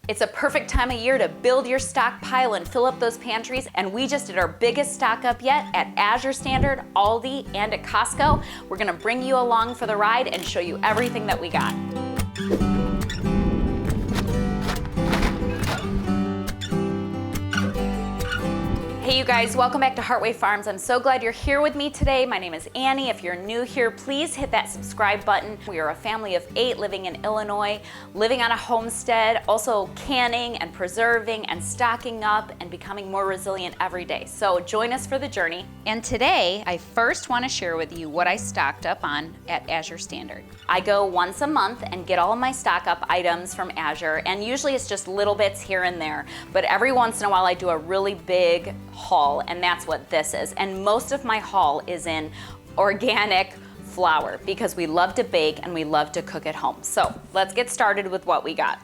It's a perfect time of year to build your stockpile and fill up those pantries, and we just did our biggest stock up yet at Azure Standard, Aldi, and at Costco. We're gonna bring you along for the ride and show you everything that we got. Hey you guys, welcome back to Heartway Farms. I'm so glad you're here with me today. My name is Annie. If you're new here, please hit that subscribe button. We are a family of 8 living in Illinois, living on a homestead, also canning and preserving and stocking up and becoming more resilient every day. So join us for the journey. And today, I first want to share with you what I stocked up on at Azure Standard. I go once a month and get all of my stock up items from Azure, and usually it's just little bits here and there, but every once in a while I do a really big haul, and that's what this is. And most of my haul is in organic flour because we love to bake and we love to cook at home. So let's get started with what we got.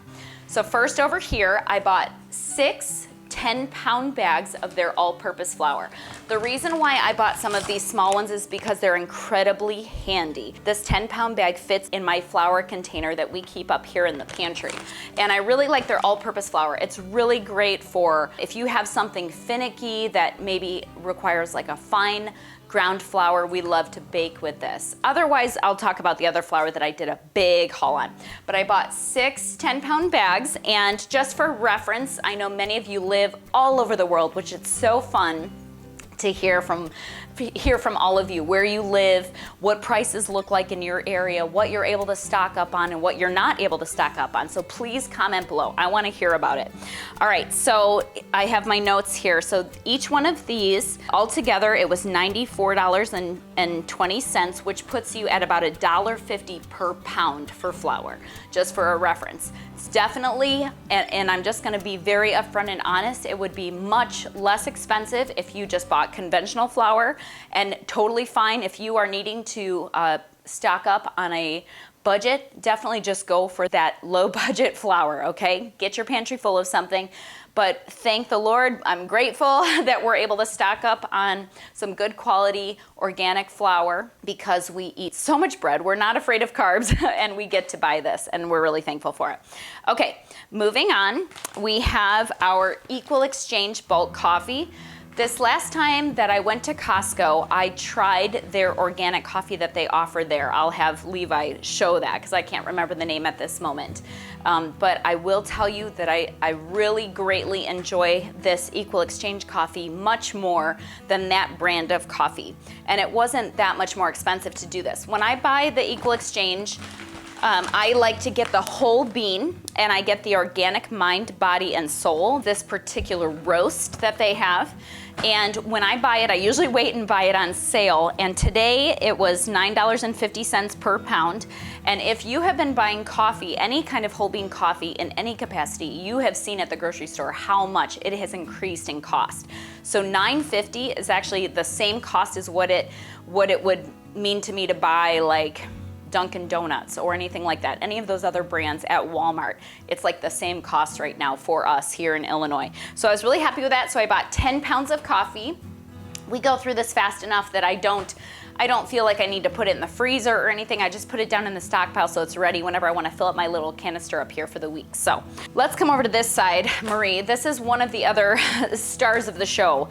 So first over here, I bought 6 10-pound bags of their all-purpose flour. The reason why I bought some of these small ones is because they're incredibly handy. This 10-pound bag fits in my flour container that we keep up here in the pantry. And I really like their all-purpose flour. It's really great for if you have something finicky that maybe requires like a fine ground flour. We love to bake with this. Otherwise, I'll talk about the other flour that I did a big haul on. But I bought 6 10-pound bags, and just for reference, I know many of you live all over the world, which is so fun to hear from all of you, where you live, what prices look like in your area, what you're able to stock up on and what you're not able to stock up on. So please comment below. I want to hear about it. All right, so I have my notes here. So each one of these, altogether, it was $94.20, which puts you at about $1.50 per pound for flour, just for a reference. It's definitely, and I'm just going to be very upfront and honest, it would be much less expensive if you just bought conventional flour, and totally fine if you are needing to stock up on a budget. Definitely just go for that low budget flour, okay? Get your pantry full of something. But thank the Lord, I'm grateful that we're able to stock up on some good quality organic flour because we eat so much bread. We're not afraid of carbs and we get to buy this, and we're really thankful for it. Okay, moving on, we have our Equal Exchange bulk coffee. This last time that I went to Costco, I tried their organic coffee that they offer there. I'll have Levi show that because I can't remember the name at this moment. But I will tell you that I really greatly enjoy this Equal Exchange coffee much more than that brand of coffee. And it wasn't that much more expensive to do this. When I buy the Equal Exchange, I like to get the whole bean, and I get the organic mind, body, and soul, this particular roast that they have. And when I buy it, I usually wait and buy it on sale. And today it was $9.50 per pound. And if you have been buying coffee, any kind of whole bean coffee in any capacity, you have seen at the grocery store how much it has increased in cost. So $9.50 is actually the same cost as what it would mean to me to buy like Dunkin' Donuts or anything like that, any of those other brands at Walmart. It's like the same cost right now for us here in Illinois. So I was really happy with that. So I bought 10 pounds of coffee. We go through this fast enough that I don't feel like I need to put it in the freezer or anything. I just put it down in the stockpile so it's ready whenever I want to fill up my little canister up here for the week. So let's come over to this side, Marie. This is one of the other stars of the show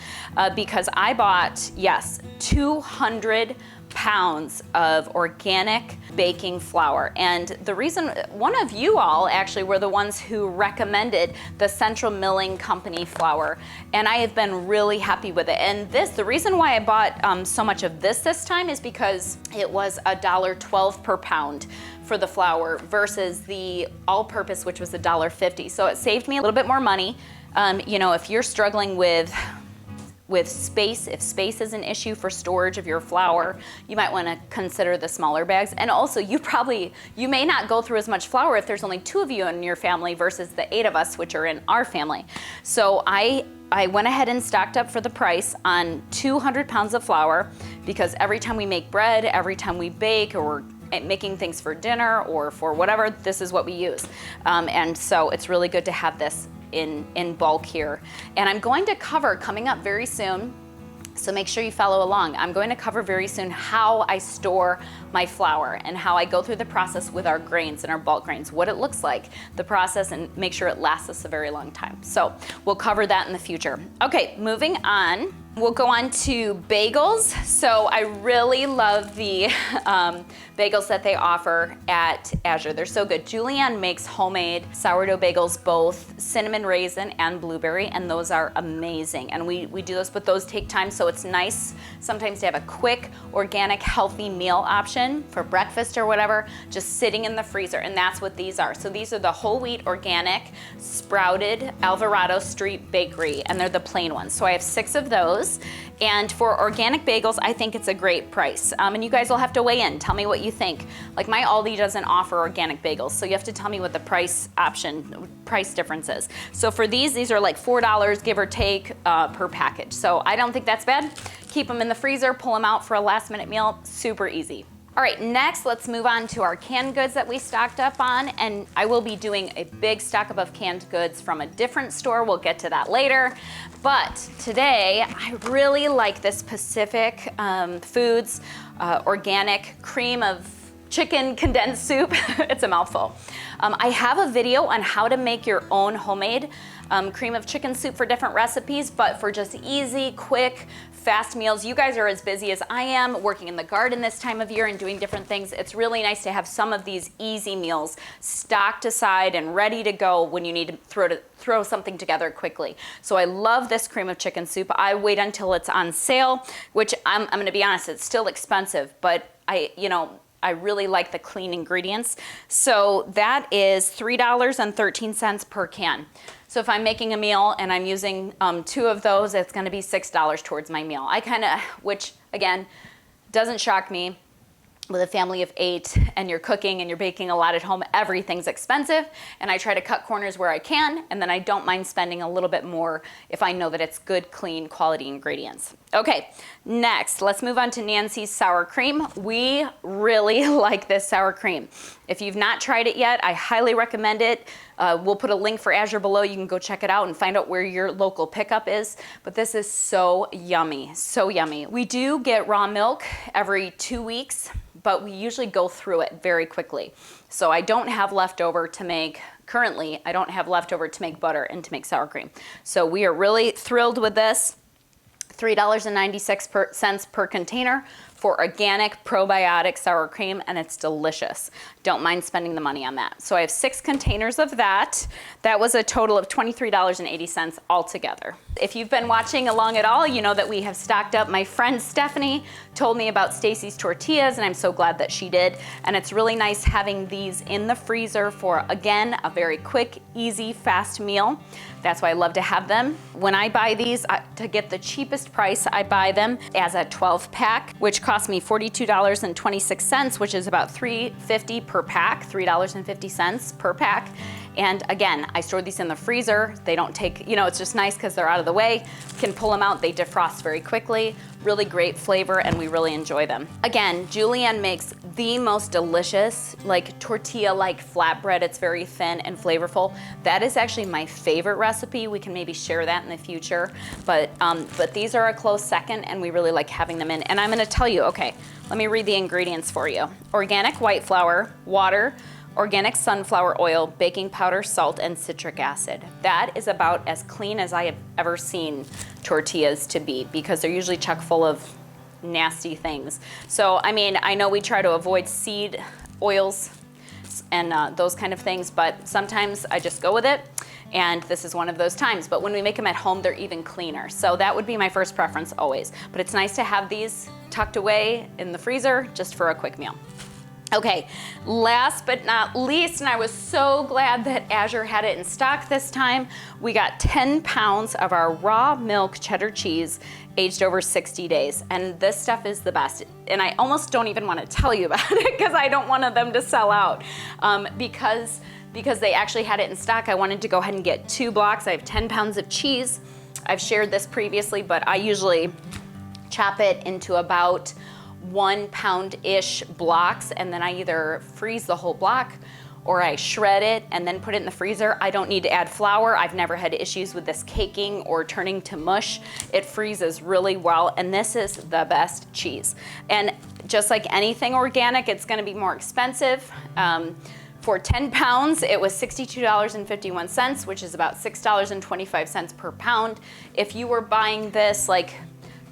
because I bought, yes, 200 pounds of organic baking flour. And the reason, one of you all actually were the ones who recommended the Central Milling Company flour, and I have been really happy with it. And the reason why I bought so much of this time is because it was $1.12 per pound for the flour versus the all-purpose, which was $1.50. So it saved me a little bit more money. You know, if you're struggling with space, if space is an issue for storage of your flour, you might want to consider the smaller bags. And also you may not go through as much flour if there's only 2 of you in your family versus the 8 of us, which are in our family. So I went ahead and stocked up for the price on 200 pounds of flour because every time we make bread, every time we bake, or we're making things for dinner or for whatever, this is what we use. And so it's really good to have this in bulk here. And I'm going to cover, coming up very soon, So make sure you follow along. I'm going to cover very soon how I store my flour and how I go through the process with our grains and our bulk grains, what it looks like, the process, and make sure it lasts us a very long time. So we'll cover that in the future. Okay, moving on. We'll go on to bagels. So I really love the bagels that they offer at Azure. They're so good. Julianne makes homemade sourdough bagels, both cinnamon raisin and blueberry, and those are amazing. And we do those, but those take time, so it's nice sometimes to have a quick, organic, healthy meal option for breakfast or whatever, just sitting in the freezer, and that's what these are. So these are the whole wheat, organic, sprouted Alvarado Street Bakery, and they're the plain ones. So I have 6 of those. And for organic bagels, I think it's a great price. And you guys will have to weigh in. Tell me what you think. Like my Aldi doesn't offer organic bagels, so you have to tell me what the price difference is. So for these are like $4, give or take, per package. So I don't think that's bad. Keep them in the freezer, pull them out for a last minute meal, super easy. All right, next let's move on to our canned goods that we stocked up on, and I will be doing a big stock up of canned goods from a different store. We'll get to that later. But today, I really like this Pacific Foods organic cream of chicken condensed soup. It's a mouthful. I have a video on how to make your own homemade cream of chicken soup for different recipes, but for just easy, quick, fast meals. You guys are as busy as I am working in the garden this time of year and doing different things. It's really nice to have some of these easy meals stocked aside and ready to go when you need to throw something together quickly. So I love this cream of chicken soup. I wait until it's on sale, which I'm going to be honest, it's still expensive, but I really like the clean ingredients. So that is $3.13 per can. So if I'm making a meal and I'm using 2 of those, it's gonna be $6 towards my meal. Which again, doesn't shock me. With a family of 8 and you're cooking and you're baking a lot at home, everything's expensive, and I try to cut corners where I can, and then I don't mind spending a little bit more if I know that it's good, clean, quality ingredients. Okay, next, let's move on to Nancy's sour cream. We really like this sour cream. If you've not tried it yet, I highly recommend it. We'll put a link for Azure below. You can go check it out and find out where your local pickup is. But this is so yummy, so yummy. We do get raw milk every 2 weeks, but we usually go through it very quickly. So I don't have leftover to make, currently, I don't have leftover to make butter and to make sour cream. So we are really thrilled with this. $3.96 per container for organic probiotic sour cream, and it's delicious. Don't mind spending the money on that. So I have 6 containers of that. That was a total of $23.80 altogether. If you've been watching along at all, you know that we have stocked up. My friend Stephanie told me about Stacy's tortillas, and I'm so glad that she did. And it's really nice having these in the freezer for, again, a very quick, easy, fast meal. That's why I love to have them. When I buy these, to get the cheapest price, I buy them as a 12 pack, which cost me $42.26, which is about $3.50 per pack, $3.50 per pack. And again, I store these in the freezer. They don't take, it's just nice because they're out of the way. Can pull them out, they defrost very quickly. Really great flavor, and we really enjoy them. Again, Julianne makes the most delicious, like tortilla-like flatbread. It's very thin and flavorful. That is actually my favorite recipe. We can maybe share that in the future. But these are a close second, and we really like having them in. And I'm gonna tell you, okay, let me read the ingredients for you. Organic white flour, water, organic sunflower oil, baking powder, salt, and citric acid. That is about as clean as I have ever seen tortillas to be, because they're usually chock full of nasty things. So, I know we try to avoid seed oils and those kind of things, but sometimes I just go with it, and this is one of those times. But when we make them at home, they're even cleaner. So that would be my first preference always. But it's nice to have these tucked away in the freezer just for a quick meal. Okay, last but not least, and I was so glad that Azure had it in stock this time, we got 10 pounds of our raw milk cheddar cheese aged over 60 days. And this stuff is the best. And I almost don't even want to tell you about it because I don't want them to sell out. Because they actually had it in stock, I wanted to go ahead and get 2 blocks. I have 10 pounds of cheese. I've shared this previously, but I usually chop it into about 1 pound-ish blocks, and then I either freeze the whole block or I shred it and then put it in the freezer. I don't need to add flour. I've never had issues with this caking or turning to mush. It freezes really well, and this is the best cheese. And just like anything organic, it's gonna be more expensive. For 10 pounds, it was $62.51, which is about $6.25 per pound. If you were buying this like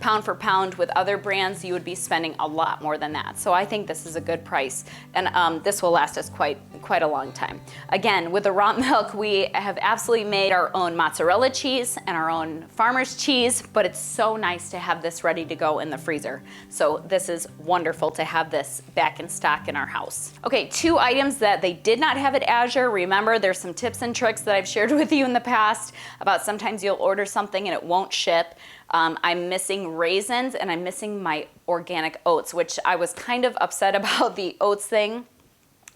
pound for pound with other brands, you would be spending a lot more than that. So I think this is a good price, and this will last us quite a long time. Again, with the raw milk, we have absolutely made our own mozzarella cheese and our own farmer's cheese, but it's so nice to have this ready to go in the freezer. So this is wonderful to have this back in stock in our house. Okay, 2 items that they did not have at Azure. Remember, there's some tips and tricks that I've shared with you in the past about sometimes you'll order something and it won't ship. I'm missing raisins and I'm missing my organic oats, which I was kind of upset about the oats thing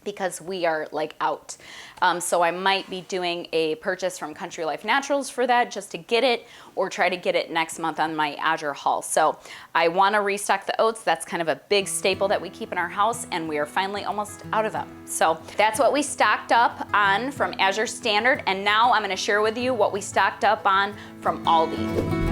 because we are like out. So I might be doing a purchase from Country Life Naturals for that just to get it, or try to get it next month on my Azure haul. So I wanna restock the oats. That's kind of a big staple that we keep in our house, and we are finally almost out of them. So that's what we stocked up on from Azure Standard, and now I'm gonna share with you what we stocked up on from Aldi.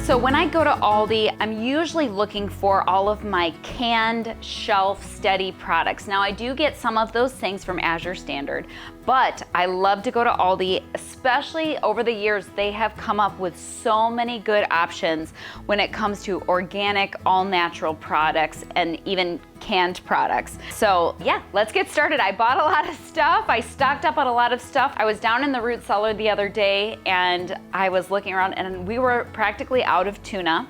So when I go to Aldi, I'm usually looking for all of my canned, shelf-steady products. Now I do get some of those things from Azure Standard, but I love to go to Aldi, especially over the years. They have come up with so many good options when it comes to organic, all-natural products and even canned products. So yeah, let's get started. I bought a lot of stuff. I stocked up on a lot of stuff. I was down in the root cellar the other day and I was looking around and we were practically out of tuna.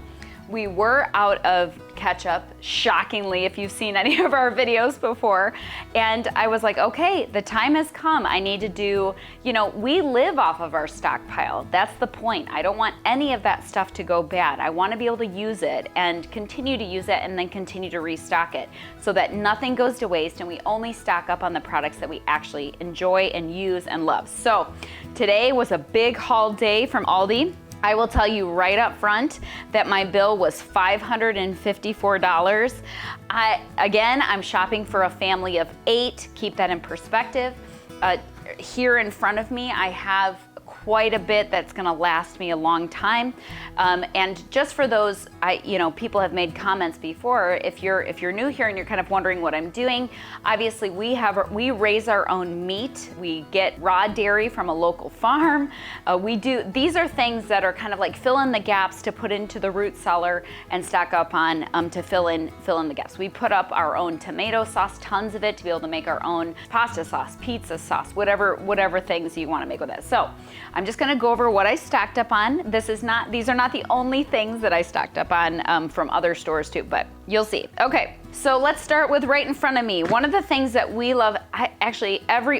We were out of ketchup, shockingly, if you've seen any of our videos before. And I was like, okay, the time has come. I need to do, we live off of our stockpile. That's the point. I don't want any of that stuff to go bad. I want to be able to use it and continue to use it and then continue to restock it so that nothing goes to waste and we only stock up on the products that we actually enjoy and use and love. So today was a big haul day from Aldi. I will tell you right up front that my bill was $554. I'm shopping for a family of 8. Keep that in perspective. Here in front of me, I have quite a bit that's gonna last me a long time. And just for those, people have made comments before. If you're new here and you're kind of wondering what I'm doing, obviously we raise our own meat. We get raw dairy from a local farm. These are things that are kind of like fill in the gaps to put into the root cellar and stock up on to fill in the gaps. We put up our own tomato sauce, tons of it, to be able to make our own pasta sauce, pizza sauce, whatever things you want to make with it. So I'm just gonna go over what I stocked up on. These are not the only things that I stocked up on from other stores too, but you'll see. Okay, so let's start with right in front of me. One of the things that we love,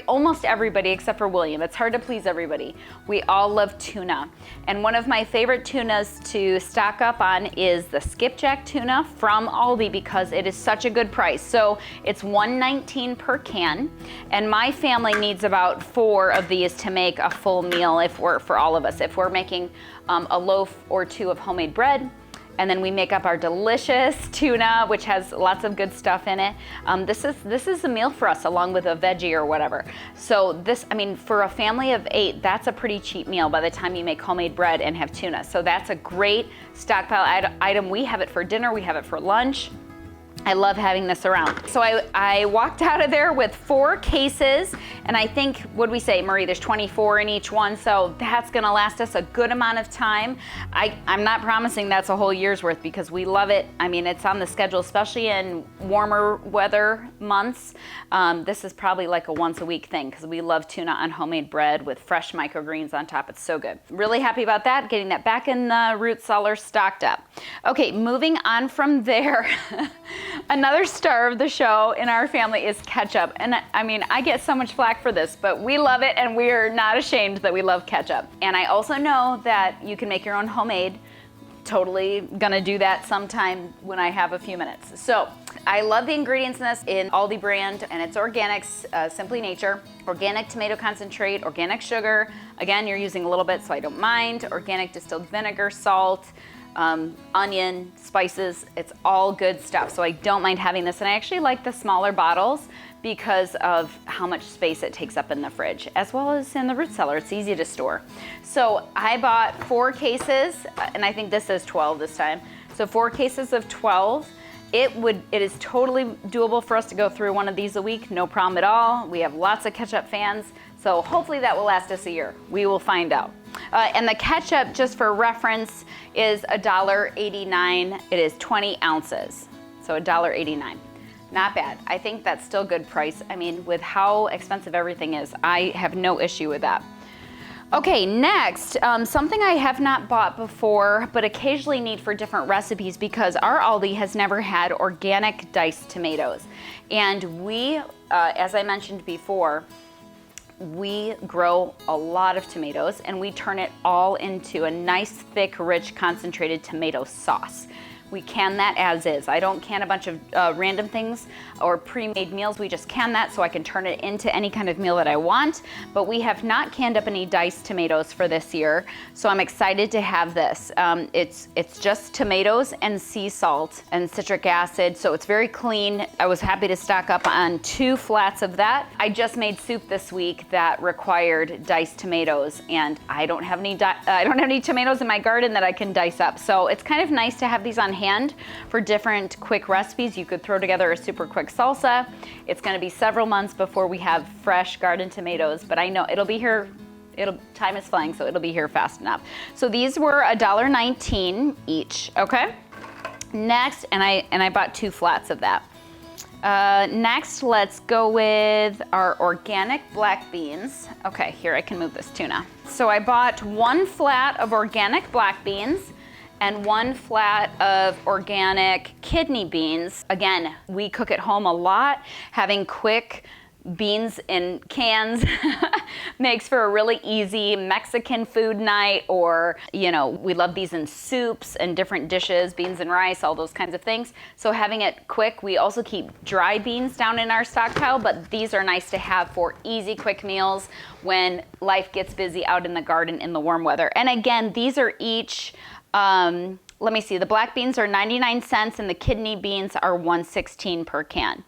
almost everybody except for William, it's hard to please everybody. We all love tuna. And one of my favorite tunas to stock up on is the skipjack tuna from Aldi because it is such a good price. So it's $1.19 per can, and my family needs about 4 of these to make a full meal for all of us. If we're making a loaf or 2 of homemade bread, and then we make up our delicious tuna, which has lots of good stuff in it. This is a meal for us, along with a veggie or whatever. So for a family of 8, that's a pretty cheap meal by the time you make homemade bread and have tuna. So that's a great stockpile item. We have it for dinner, we have it for lunch. I love having this around. So I walked out of there with 4 cases, and I think, what'd we say, Marie, there's 24 in each one, so that's gonna last us a good amount of time. I'm not promising that's a whole year's worth because we love it. It's on the schedule, especially in warmer weather months. This is probably like a once a week thing because we love tuna on homemade bread with fresh microgreens on top. It's so good. Really happy about that, getting that back in the root cellar stocked up. Okay, moving on from there. Another star of the show in our family is ketchup. And I get so much flack for this, but we love it and we're not ashamed that we love ketchup. And I also know that you can make your own homemade totally gonna do that sometime when I have a few minutes. So I love the ingredients in this in Aldi brand, and it's organics, Simply Nature. Organic tomato concentrate, organic sugar. Again, you're using a little bit, so I don't mind. Organic distilled vinegar, salt, onion, spices. It's all good stuff, so I don't mind having this. And I actually like the smaller bottles because of how much space it takes up in the fridge, as well as in the root cellar. It's easy to store. So I bought 4 cases, and I think this is 12 this time. So 4 cases of 12. It is totally doable for us to go through one of these a week, no problem at all. We have lots of ketchup fans, so hopefully that will last us a year. We will find out. And the ketchup, just for reference, is $1.89. It is 20 ounces, so $1.89. Not bad. I think that's still good price. I mean, with how expensive everything is, I have no issue with that. Okay, next, something I have not bought before, but occasionally need for different recipes because our Aldi has never had organic diced tomatoes. And we, as I mentioned before, we grow a lot of tomatoes and we turn it all into a nice, thick, rich, concentrated tomato sauce. We can that as is. I don't can a bunch of random things or pre-made meals. We just can that so I can turn it into any kind of meal that I want. But we have not canned up any diced tomatoes for this year, so I'm excited to have this. It's just tomatoes and sea salt and citric acid, so it's very clean. I was happy to stock up on 2 flats of that. I just made soup this week that required diced tomatoes, and I don't have any tomatoes in my garden that I can dice up. So it's kind of nice to have these on hand for different quick recipes. You could throw together a super quick salsa. It's going to be several months before we have fresh garden tomatoes, but I know it'll be here. Time is flying, so it'll be here fast enough. So these were $1.19 each. Okay. Next, and I bought 2 flats of that. Next, let's go with our organic black beans. Okay, here I can move this tuna. So I bought 1 flat of organic black beans and 1 flat of organic kidney beans. Again, we cook at home a lot. Having quick beans in cans makes for a really easy Mexican food night, or, you know, we love these in soups and different dishes, beans and rice, all those kinds of things. So having it quick, we also keep dry beans down in our stockpile, but these are nice to have for easy, quick meals when life gets busy out in the garden in the warm weather. And again, these are each, let me see, the black beans are 99 cents and the kidney beans are $1.16 per can.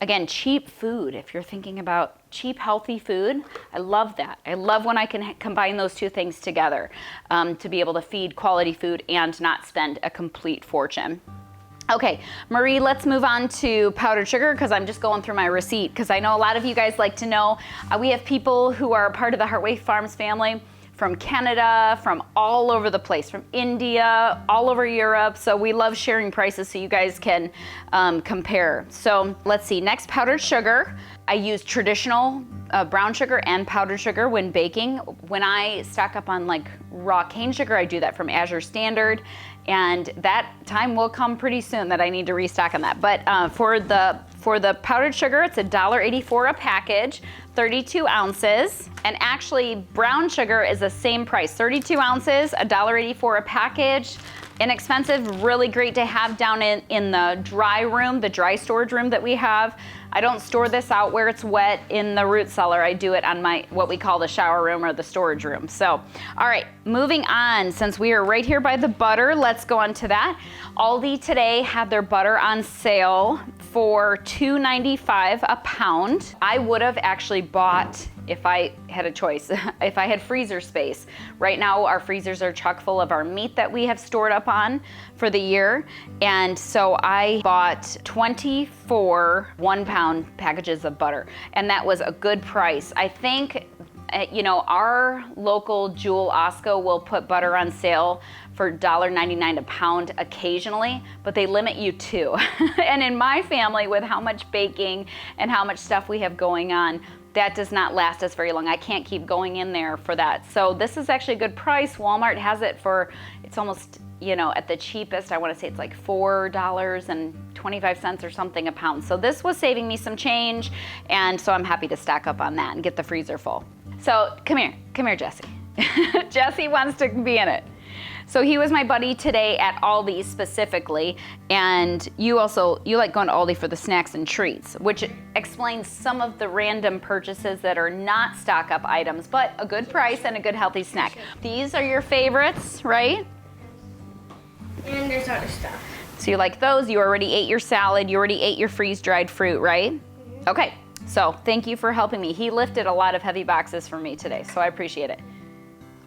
Again, cheap food. If you're thinking about cheap, healthy food, I love that. I love when I can combine those 2 things together to be able to feed quality food and not spend a complete fortune. Okay, Marie, let's move on to powdered sugar because I'm just going through my receipt because I know a lot of you guys like to know. We have people who are part of the Heartway Farms family from Canada, from all over the place, from India, all over Europe. So we love sharing prices so you guys can compare. So let's see, next, powdered sugar. I use traditional brown sugar and powdered sugar when baking. When I stock up on like raw cane sugar, I do that from Azure Standard. And that time will come pretty soon that I need to restock on that. But for the powdered sugar, it's $1.84 a package, 32 ounces. And actually, brown sugar is the same price, 32 ounces, $1.84 a package. Inexpensive, really great to have down in the dry room, the dry storage room that we have. I don't store this out where it's wet in the root cellar. I do it on my, what we call the shower room or the storage room. So, all right, moving on. Since we are right here by the butter, let's go on to that. Aldi today had their butter on sale for $2.95 a pound. I would have actually bought, if I had a choice, if I had freezer space. Right now our freezers are chock full of our meat that we have stored up on for the year. And so I bought 24 1-pound packages of butter, and that was a good price. I think, you know, our local Jewel Osco will put butter on sale for $1.99 a pound occasionally, but they limit you too. And in my family, with how much baking and how much stuff we have going on, that does not last us very long. I can't keep going in there for that. So this is actually a good price. Walmart has it for, it's almost, you know, at the cheapest, I want to say it's like $4.25 or something a pound. So this was saving me some change, and so I'm happy to stock up on that and get the freezer full. So come here, Jessie. Jessie wants to be in it. So he was my buddy today at Aldi specifically, and you like going to Aldi for the snacks and treats, which explains some of the random purchases that are not stock up items, but a good price and a good healthy snack. These are your favorites, right? And there's other stuff. So you like those, you already ate your salad, you already ate your freeze-dried fruit, right? Mm-hmm. Okay, so thank you for helping me. He lifted a lot of heavy boxes for me today, so I appreciate it.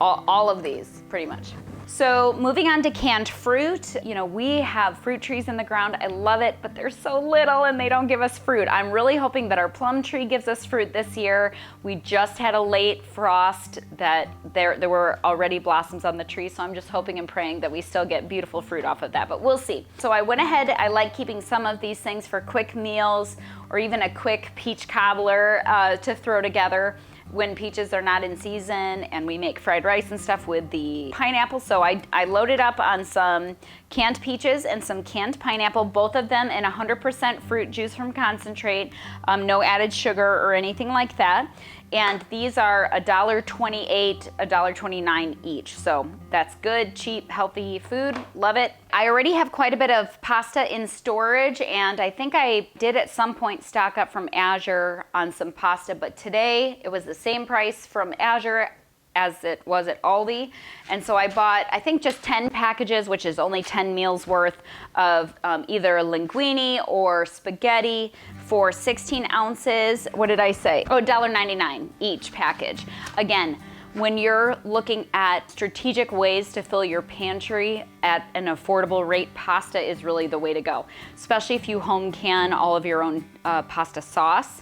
All of these, pretty much. So moving on to canned fruit, we have fruit trees in the ground. I love it, but they're so little and they don't give us fruit. I'm really hoping that our plum tree gives us fruit this year. We just had a late frost that there were already blossoms on the tree, so I'm just hoping and praying that we still get beautiful fruit off of that, but we'll see. So I went ahead, I like keeping some of these things for quick meals or even a quick peach cobbler to throw together when peaches are not in season, and we make fried rice and stuff with the pineapple. So I loaded up on some canned peaches and some canned pineapple, both of them in 100% fruit juice from concentrate, no added sugar or anything like that. And these are $1.28, $1.29 each. So that's good, cheap, healthy food. Love it. I already have quite a bit of pasta in storage, and I think I did at some point stock up from Azure on some pasta, but today it was the same price from Azure as it was at Aldi. And so I bought, I think, just 10 packages, which is only 10 meals worth of either linguine or spaghetti for 16 ounces. What did I say? Oh, $1.99 each package. Again, when you're looking at strategic ways to fill your pantry at an affordable rate, pasta is really the way to go, especially if you home can all of your own pasta sauce.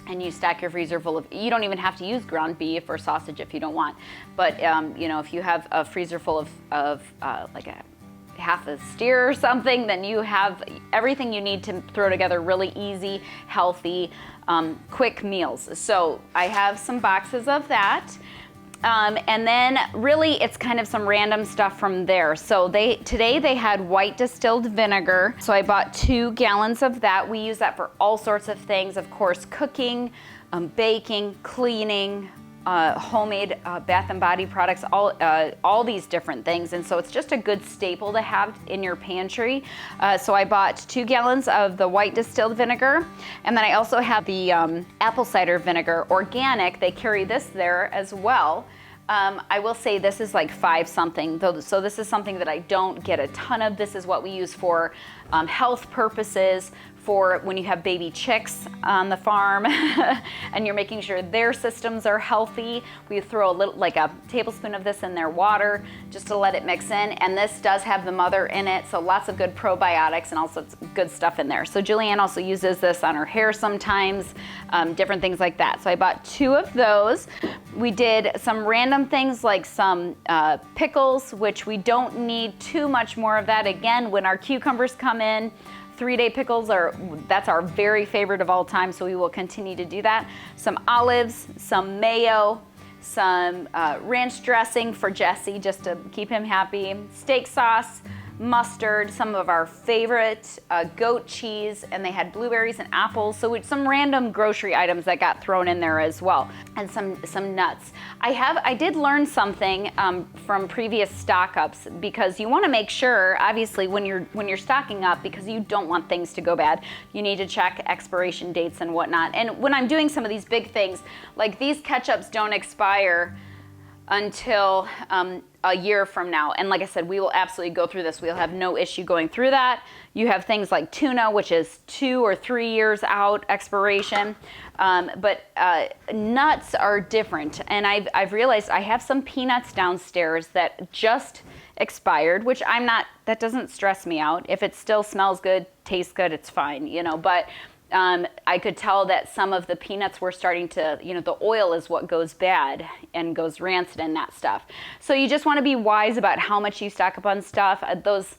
And you stack your freezer full of, you don't even have to use ground beef or sausage if you don't want. But, if you have a freezer full of like a half a steer or something, then you have everything you need to throw together really easy, healthy, quick meals. So I have some boxes of that. And then really it's kind of some random stuff from there. So today they had white distilled vinegar. So I bought 2 gallons of that. We use that for all sorts of things. Of course, cooking, baking, cleaning, homemade bath and body products, all these different things. And so it's just a good staple to have in your pantry. So I bought 2 gallons of the white distilled vinegar. And then I also have the apple cider vinegar, organic. They carry this there as well. I will say this is like 5 something, so this is something that I don't get a ton of. This is what we use for health purposes, for when you have baby chicks on the farm and you're making sure their systems are healthy. We throw a little, like a tablespoon of this in their water just to let it mix in. And this does have the mother in it, so lots of good probiotics and also good stuff in there. So Julianne also uses this on her hair sometimes, different things like that. So I bought 2 of those. We did some random things like some pickles, which we don't need too much more of that. Again, when our cucumbers come in, 3-day pickles that's our very favorite of all time, so we will continue to do that. Some olives, some mayo, some ranch dressing for Jesse just to keep him happy, steak sauce, mustard, some of our favorite goat cheese, and they had blueberries and apples, so some random grocery items that got thrown in there as well, and some nuts. I did learn something from previous stock ups, because you want to make sure, obviously, when you're stocking up, because you don't want things to go bad, you need to check expiration dates and whatnot. And when I'm doing some of these big things, like these ketchups don't expire until a year from now. And like I said, we will absolutely go through this. We'll have no issue going through that. You have things like tuna, which is 2 or 3 years out expiration. But nuts are different. And I've realized I have some peanuts downstairs that just expired, which that doesn't stress me out. If it still smells good, tastes good, it's fine, but I could tell that some of the peanuts were starting to, the oil is what goes bad and goes rancid and that stuff. So you just want to be wise about how much you stock up on stuff. Those,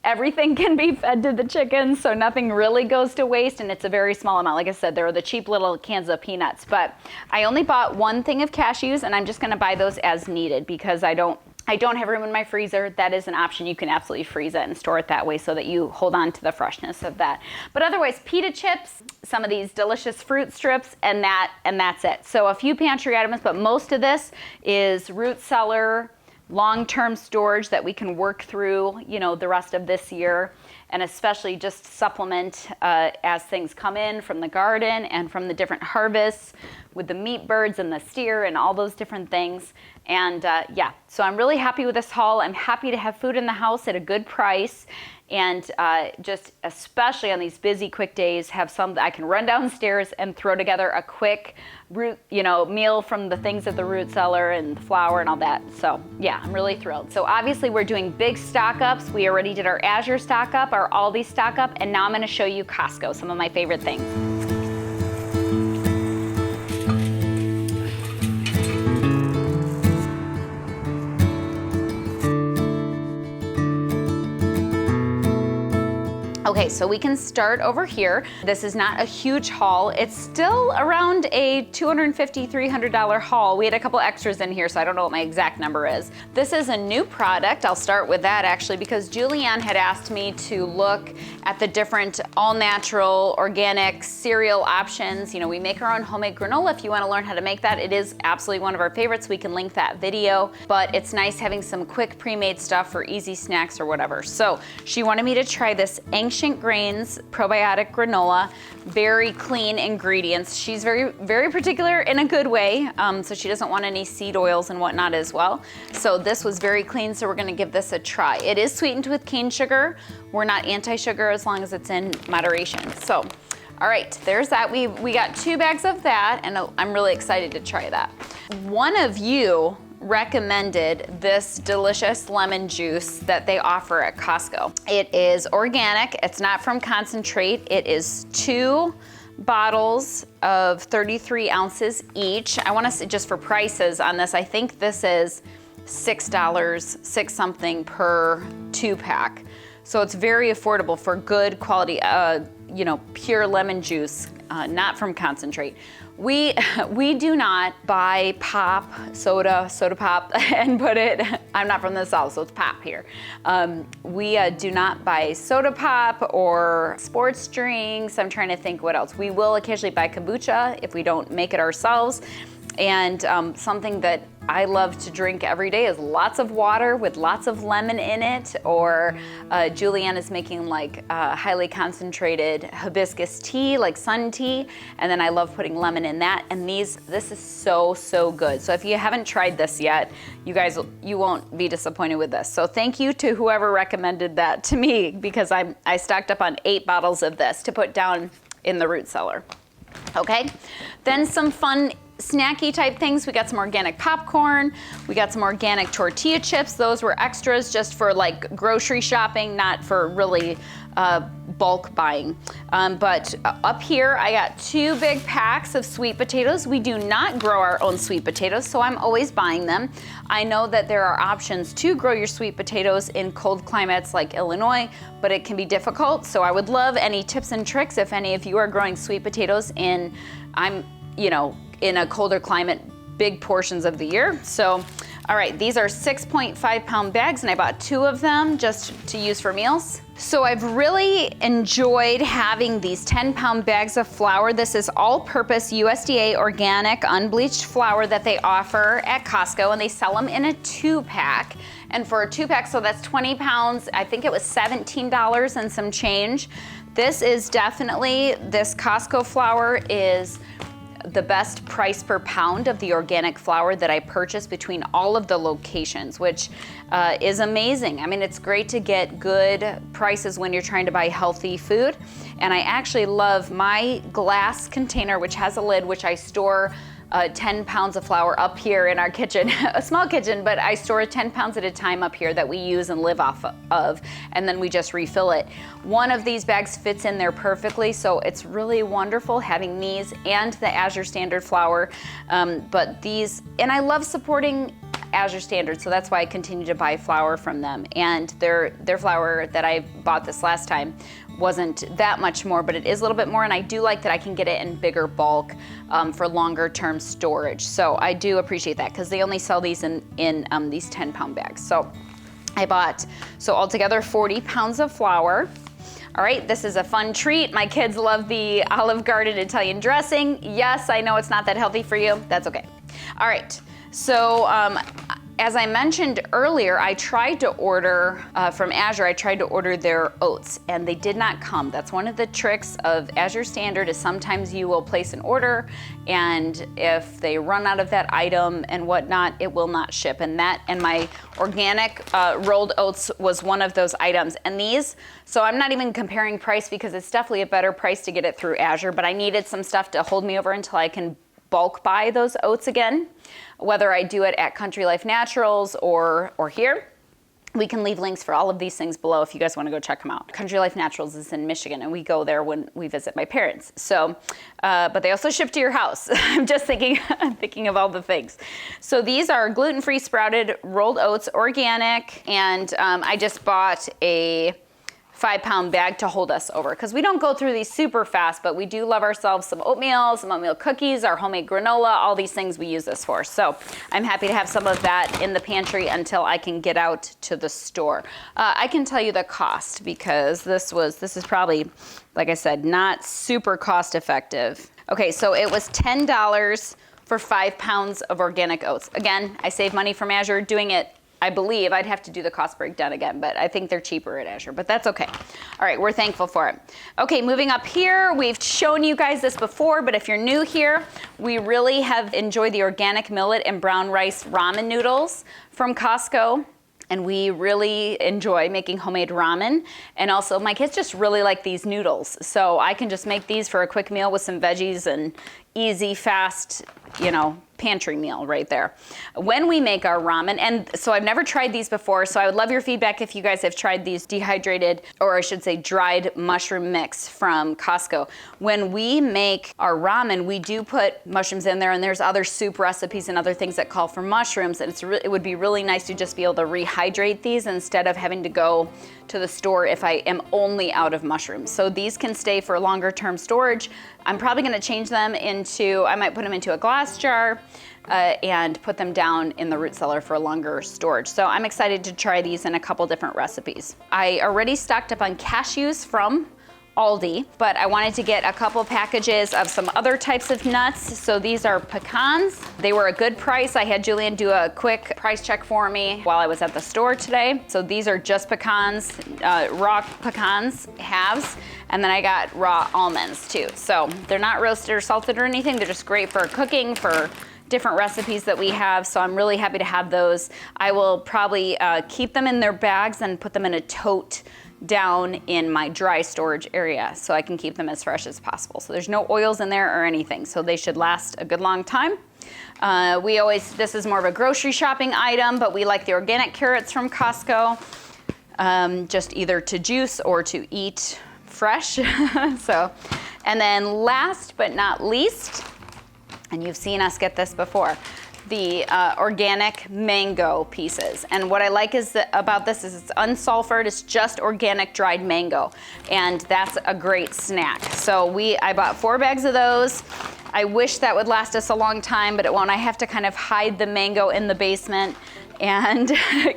everything can be fed to the chickens, so nothing really goes to waste, and it's a very small amount. Like I said, there are the cheap little cans of peanuts, but I only bought 1 thing of cashews, and I'm just going to buy those as needed because I don't have room in my freezer. That is an option. You can absolutely freeze it and store it that way so that you hold on to the freshness of that. But otherwise, pita chips, some of these delicious fruit strips, and that's it. So a few pantry items, but most of this is root cellar, long-term storage that we can work through, you know, the rest of this year, and especially just supplement as things come in from the garden and from the different harvests with the meat birds and the steer and all those different things. And yeah, so I'm really happy with this haul. I'm happy to have food in the house at a good price. And just especially on these busy, quick days, have some that I can run downstairs and throw together a quick root, you know, meal from the things at the root cellar and the flour and all that. So yeah, I'm really thrilled. So obviously we're doing big stock ups. We already did our Azure stock up, our Aldi stock up, and now I'm going to show you Costco, some of my favorite things. Okay, so we can start over here. This is not a huge haul. It's still around a $250, $300 haul. We had a couple extras in here, so I don't know what my exact number is. This is a new product. I'll start with that actually, because Julianne had asked me to look at the different all-natural organic cereal options. You know, we make our own homemade granola. If you want to learn how to make that, it is absolutely one of our favorites. We can link that video, but it's nice having some quick pre-made stuff for easy snacks or whatever. So she wanted me to try this Ancient Grains probiotic granola. Very clean ingredients. She's very particular in a good way, so she doesn't want any seed oils and whatnot as well. So this was very clean, so we're gonna give this a try. It is sweetened with cane sugar. We're not anti-sugar as long as it's in moderation. So, all right, there's that. We got 2 bags of that, and I'm really excited to try that. One of you recommended this delicious lemon juice that they offer at Costco. It is organic, it's not from concentrate. It is 2 bottles of 33 ounces each. I want to say, just for prices on this, I think this is $6, 6 something per 2-pack. So it's very affordable for good quality, you know, pure lemon juice, not from concentrate. We do not buy pop, soda pop, and put it, I'm not from the South, so it's pop here. We do not buy soda pop or sports drinks. I'm trying to think what else. We will occasionally buy kombucha if we don't make it ourselves. And something that I love to drink every day is lots of water with lots of lemon in it, or Julianne is making like highly concentrated hibiscus tea, like sun tea, and then I love putting lemon in that. And this is so good. So if you haven't tried this yet, you won't be disappointed with this. So thank you to whoever recommended that to me, because I stocked up on 8 bottles of this to put down in the root cellar. Okay, then some fun snacky type things. We got some organic popcorn. We got some organic tortilla chips. Those were extras just for like grocery shopping, not for really bulk buying. But up here, I got 2 big packs of sweet potatoes. We do not grow our own sweet potatoes, so I'm always buying them. I know that there are options to grow your sweet potatoes in cold climates like Illinois, but it can be difficult. So I would love any tips and tricks if any of you are growing sweet potatoes in a colder climate, big portions of the year. So, all right, these are 6.5 pound bags, and I bought 2 of them just to use for meals. So I've really enjoyed having these 10-pound bags of flour. This is all-purpose USDA organic unbleached flour that they offer at Costco, and they sell them in a 2-pack. And for a 2-pack, so that's 20 pounds, I think it was $17 and some change. This Costco flour is the best price per pound of the organic flour that I purchased between all of the locations, which is amazing. I mean, it's great to get good prices when you're trying to buy healthy food. And I actually love my glass container, which has a lid, which I store 10 pounds of flour up here in our kitchen, a small kitchen, but I store 10 pounds at a time up here that we use and live off of, and then we just refill it. One of these bags fits in there perfectly, so it's really wonderful having these and the Azure Standard flour. But these, and I love supporting Azure Standard, so that's why I continue to buy flour from them. And their flour that I bought this last time wasn't that much more, but it is a little bit more, and I do like that I can get it in bigger bulk for longer term storage. So I do appreciate that, because they only sell these in these 10-pound bags. So I bought, altogether 40 pounds of flour. All right, this is a fun treat. My kids love the Olive Garden Italian dressing. Yes, I know it's not that healthy for you. That's okay. All right, so as I mentioned earlier, I tried to order from Azure, I tried to order their oats and they did not come. That's one of the tricks of Azure Standard is sometimes you will place an order and if they run out of that item and whatnot, it will not ship. And my organic rolled oats was one of those items. And these, so I'm not even comparing price because it's definitely a better price to get it through Azure, but I needed some stuff to hold me over until I can bulk buy those oats again, whether I do it at Country Life Naturals or here. We can leave links for all of these things below if you guys want to go check them out. Country Life Naturals is in Michigan and we go there when we visit my parents. So, but they also ship to your house. I'm just thinking of all the things. So these are gluten-free sprouted rolled oats, organic, and I just bought a 5-pound bag to hold us over because we don't go through these super fast, but we do love ourselves some oatmeal cookies, our homemade granola, all these things we use this for. So I'm happy to have some of that in the pantry until I can get out to the store. I can tell you the cost because this is probably, like I said, not super cost effective. Okay, so it was $10 for 5 pounds of organic oats. Again, I save money from Azure doing it. I believe I'd have to do the cost breakdown again, but I think they're cheaper at Azure, but that's okay. All right, we're thankful for it. Okay, moving up here, we've shown you guys this before, but if you're new here, we really have enjoyed the organic millet and brown rice ramen noodles from Costco. And we really enjoy making homemade ramen. And also my kids just really like these noodles. So I can just make these for a quick meal with some veggies and easy, fast, pantry meal right there. When we make our ramen, and so I've never tried these before, so I would love your feedback if you guys have tried these dehydrated, or I should say dried mushroom mix from Costco. When we make our ramen, we do put mushrooms in there, and there's other soup recipes and other things that call for mushrooms, and it would be really nice to just be able to rehydrate these instead of having to go to the store if I am only out of mushrooms. So these can stay for longer term storage. I'm probably gonna change them I might put them into a glass jar and put them down in the root cellar for longer storage. So I'm excited to try these in a couple different recipes. I already stocked up on cashews from Aldi, but I wanted to get a couple packages of some other types of nuts. So these are pecans. They were a good price. I had Julian do a quick price check for me while I was at the store today. So these are just pecans, raw pecans, halves, and then I got raw almonds too. So they're not roasted or salted or anything. They're just great for cooking, for different recipes that we have, so I'm really happy to have those. I will probably keep them in their bags and put them in a tote down in my dry storage area so I can keep them as fresh as possible. So there's no oils in there or anything, so they should last a good long time. This is more of a grocery shopping item, but we like the organic carrots from Costco, just either to juice or to eat fresh. And then last but not least, and you've seen us get this before, the organic mango pieces. And what I like about this is it's unsulfured, it's just organic dried mango. And that's a great snack. So I bought 4 bags of those. I wish that would last us a long time, but it won't. I have to kind of hide the mango in the basement and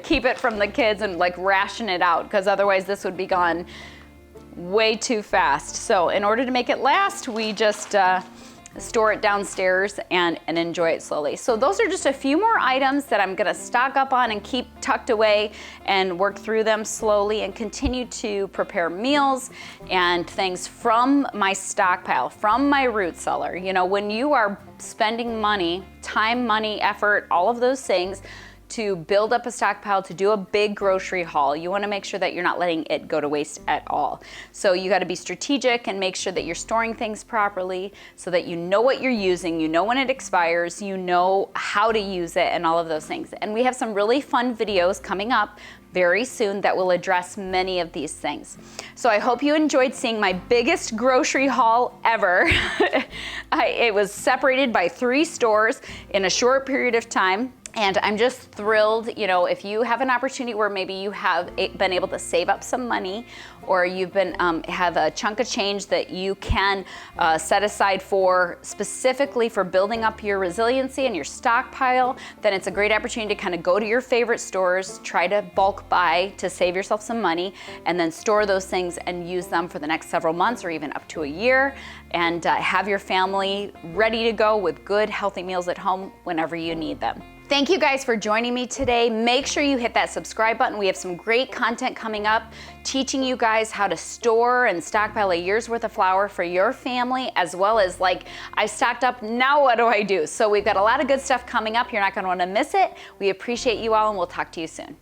keep it from the kids and like ration it out, because otherwise this would be gone way too fast. So in order to make it last, we just store it downstairs and enjoy it slowly. So those are just a few more items that I'm gonna stock up on and keep tucked away and work through them slowly and continue to prepare meals and things from my stockpile, from my root cellar. When you are spending money, time, money, effort, all of those things, to build up a stockpile, to do a big grocery haul, you wanna make sure that you're not letting it go to waste at all. So you gotta be strategic and make sure that you're storing things properly so that you know what you're using, you know when it expires, you know how to use it and all of those things. And we have some really fun videos coming up very soon that will address many of these things. So I hope you enjoyed seeing my biggest grocery haul ever. It was separated by 3 stores in a short period of time. And I'm just thrilled, if you have an opportunity where maybe you have been able to save up some money, or you've been have a chunk of change that you can set aside specifically for building up your resiliency and your stockpile, then it's a great opportunity to kind of go to your favorite stores, try to bulk buy to save yourself some money, and then store those things and use them for the next several months or even up to a year, and have your family ready to go with good, healthy meals at home whenever you need them. Thank you guys for joining me today. Make sure you hit that subscribe button. We have some great content coming up, teaching you guys how to store and stockpile a year's worth of flour for your family, as well as like, I stocked up, now what do I do? So we've got a lot of good stuff coming up. You're not gonna wanna miss it. We appreciate you all, and we'll talk to you soon.